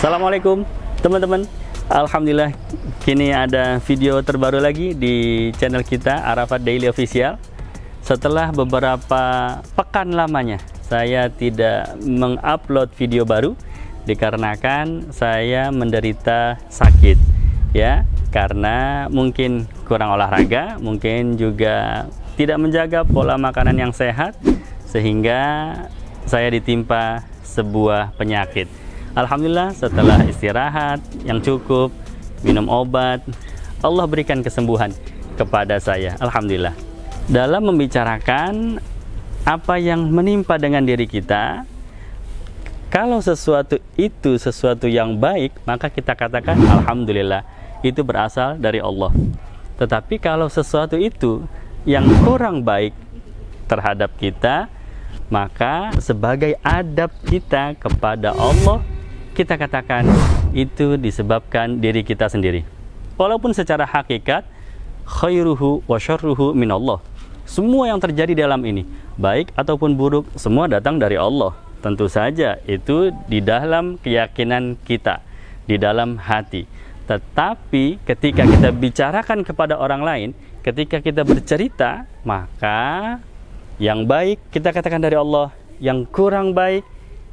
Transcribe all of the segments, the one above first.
Assalamualaikum teman-teman. Alhamdulillah kini ada video terbaru lagi di channel kita Arafat Daily Official. Setelah beberapa pekan lamanya saya tidak mengupload video baru dikarenakan saya menderita sakit ya, karena mungkin kurang olahraga, mungkin juga tidak menjaga pola makanan yang sehat sehingga saya ditimpa sebuah penyakit. Alhamdulillah setelah istirahat yang cukup, minum obat, Allah berikan kesembuhan kepada saya. Alhamdulillah. Dalam membicarakan apa yang menimpa dengan diri kita, kalau sesuatu itu sesuatu yang baik, maka kita katakan Alhamdulillah, itu berasal dari Allah. Tetapi kalau sesuatu itu yang kurang baik terhadap kita, maka sebagai adab kita kepada Allah, kita katakan itu disebabkan diri kita sendiri. Walaupun secara hakikat khairuhu wa syarruhu minallah. Semua yang terjadi dalam ini, baik ataupun buruk, semua datang dari Allah. Tentu saja itu di dalam keyakinan kita, di dalam hati. Tetapi ketika kita bicarakan kepada orang lain, ketika kita bercerita, maka yang baik kita katakan dari Allah, yang kurang baik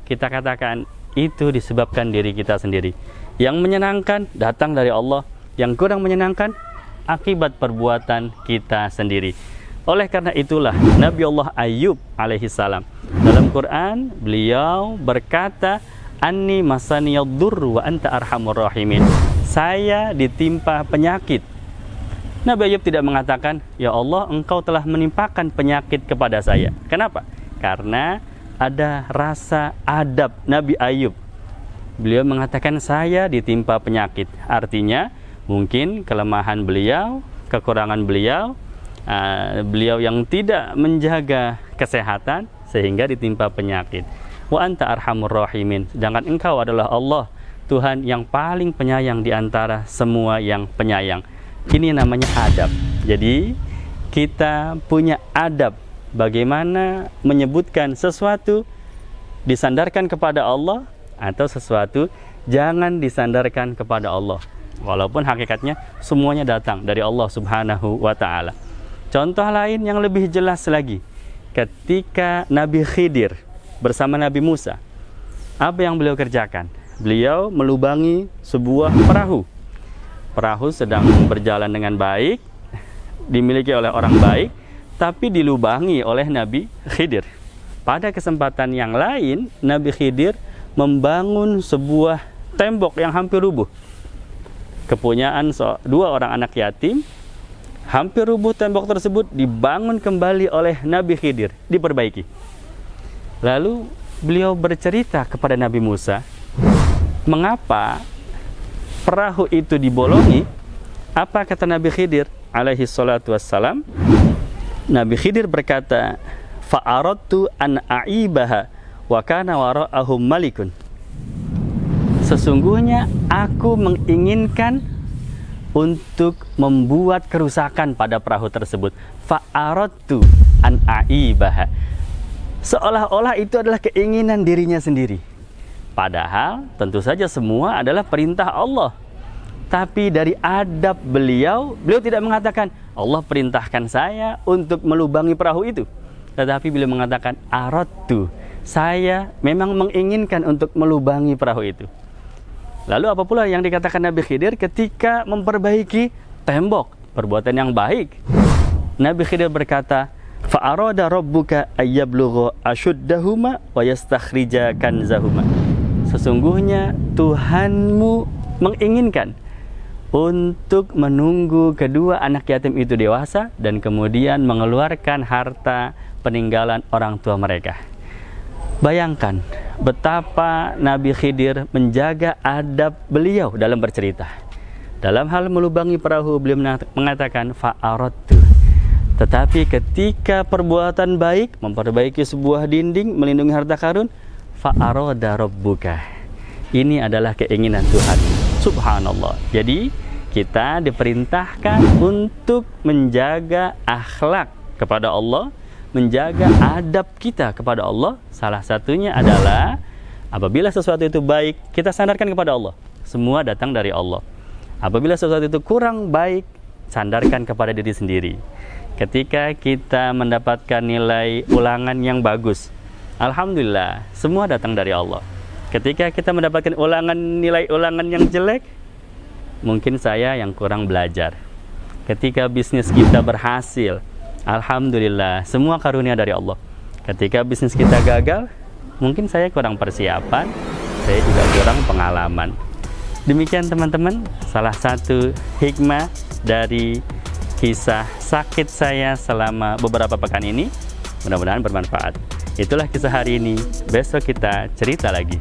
kita katakan itu disebabkan diri kita sendiri. Yang menyenangkan datang dari Allah, yang kurang menyenangkan akibat perbuatan kita sendiri. Oleh karena itulah Nabi Allah Ayub alaihissalam dalam Quran beliau berkata, Anni masaniyaddur wa anta arhamur rahimin. Saya ditimpa penyakit. Nabi Ayub tidak mengatakan, ya Allah engkau telah menimpakan penyakit kepada saya. Kenapa? Karena ada rasa adab Nabi Ayub. Beliau mengatakan saya ditimpa penyakit. Artinya mungkin kelemahan beliau, kekurangan beliau, beliau yang tidak menjaga kesehatan sehingga ditimpa penyakit. Wa anta arhamur rahimin. Sedangkan engkau adalah Allah, Tuhan yang paling penyayang di antara semua yang penyayang. Ini namanya adab. Jadi kita punya adab bagaimana menyebutkan sesuatu disandarkan kepada Allah atau sesuatu jangan disandarkan kepada Allah. Walaupun hakikatnya semuanya datang dari Allah Subhanahu wa Ta'ala. Contoh lain yang lebih jelas lagi, ketika Nabi Khidir bersama Nabi Musa, apa yang beliau kerjakan? Beliau melubangi sebuah perahu. Perahu sedang berjalan dengan baik, dimiliki oleh orang baik, tapi dilubangi oleh Nabi Khidir. Pada kesempatan yang lain, Nabi Khidir membangun sebuah tembok yang hampir rubuh. Kepunyaan dua orang anak yatim, hampir rubuh tembok tersebut dibangun kembali oleh Nabi Khidir, diperbaiki. Lalu beliau bercerita kepada Nabi Musa, mengapa perahu itu dibolongi? Apa kata Nabi Khidir alaihi salatu wassalam? Nabi Khidir berkata, fa'aradtu an a'ibaha wa kana wara'ahum malikun. Sesungguhnya aku menginginkan untuk membuat kerusakan pada perahu tersebut. Fa'aradtu an a'ibaha. Seolah-olah itu adalah keinginan dirinya sendiri. Padahal tentu saja semua adalah perintah Allah. Tapi dari adab beliau tidak mengatakan Allah perintahkan saya untuk melubangi perahu itu. Tetapi beliau mengatakan aradtu, saya memang menginginkan untuk melubangi perahu itu. Lalu apa pula yang dikatakan Nabi Khidir ketika memperbaiki tembok? Perbuatan yang baik. Nabi Khidir berkata, fa'arada rabbuka ayyablugha ashuddahuma wa yastakhrija kanzahuma. Sesungguhnya Tuhanmu menginginkan untuk menunggu kedua anak yatim itu dewasa dan kemudian mengeluarkan harta peninggalan orang tua mereka. Bayangkan betapa Nabi Khidir menjaga adab beliau dalam bercerita. Dalam hal melubangi perahu beliau mengatakan fa'aradtu. Tetapi ketika perbuatan baik, memperbaiki sebuah dinding, melindungi harta karun, fa'arada rabbuka. Ini adalah keinginan Tuhan. Subhanallah. Jadi kita diperintahkan untuk menjaga akhlak kepada Allah, menjaga adab kita kepada Allah. Salah satunya adalah Apabila sesuatu itu baik, kita sandarkan kepada Allah. Semua datang dari Allah. Apabila sesuatu itu kurang baik, sandarkan kepada diri sendiri. Ketika kita mendapatkan nilai ulangan yang bagus, alhamdulillah, semua datang dari Allah. Ketika kita mendapatkan nilai ulangan yang jelek, mungkin saya yang kurang belajar. Ketika bisnis kita berhasil, alhamdulillah, semua karunia dari Allah. Ketika bisnis kita gagal, mungkin saya kurang persiapan, saya juga kurang pengalaman. Demikian teman-teman, salah satu hikmah dari kisah sakit saya selama beberapa pekan ini. Mudah-mudahan bermanfaat. Itulah kisah hari ini. Besok kita cerita lagi.